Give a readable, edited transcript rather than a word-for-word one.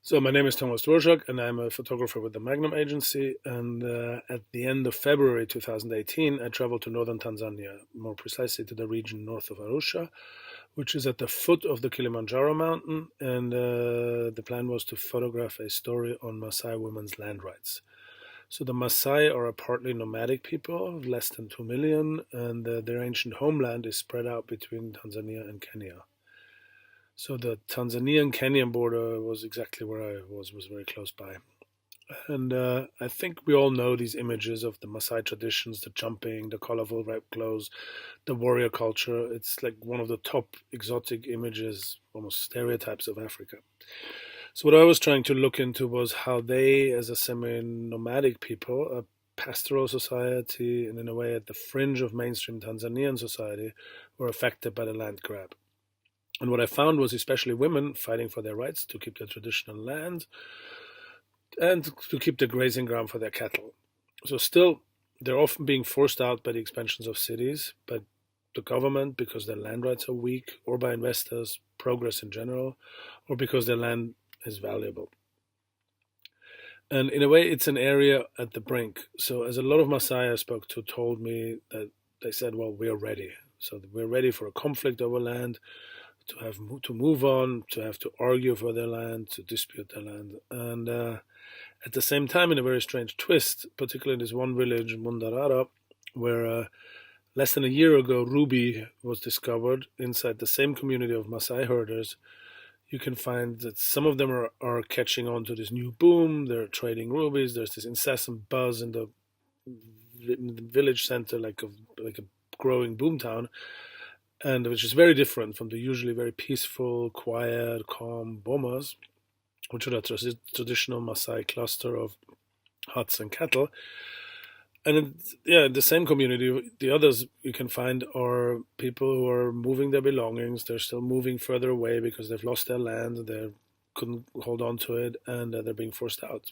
So my name is Dworzak, and I'm a photographer with the Magnum Agency. And at the end of February 2018, I traveled to northern Tanzania, more precisely to the region north of Arusha, which is at the foot of the Kilimanjaro mountain. And the plan was to photograph a story on Maasai women's land rights. So the Maasai are a partly nomadic people, of less than 2 million, and their ancient homeland is spread out between Tanzania and Kenya. So the Tanzanian-Kenyan border was exactly where I was very close by. And I think we all know these images of the Maasai traditions, the jumping, the colorful red clothes, the warrior culture. It's like one of the top exotic images, almost stereotypes of Africa. So what I was trying to look into was how they, as a semi-nomadic people, a pastoral society, and in a way at the fringe of mainstream Tanzanian society, were affected by the land grab. And what I found was especially women fighting for their rights to keep their traditional land and to keep the grazing ground for their cattle. So still, they're often being forced out by the expansions of cities, by the government because their land rights are weak, or by investors, progress in general, or because their land is valuable. And in a way, it's an area at the brink. So as a lot of Maasai I spoke to told me that they said, well, we're ready. So we're ready for a conflict over land, to have to move on, to have to argue for their land, to dispute their land. And at the same time, in a very strange twist, particularly in this one village, Mundarara, where less than a year ago, ruby was discovered inside the same community of Maasai herders. You can find that some of them are catching on to this new boom. They're trading rubies. There's this incessant buzz in the village center, like a growing boomtown, and which is very different from the usually very peaceful, quiet, calm bomas, which are a traditional Maasai cluster of huts and cattle. And in the same community, the others you can find are people who are moving their belongings. They're still moving further away because they've lost their land. They couldn't hold on to it, and they're being forced out.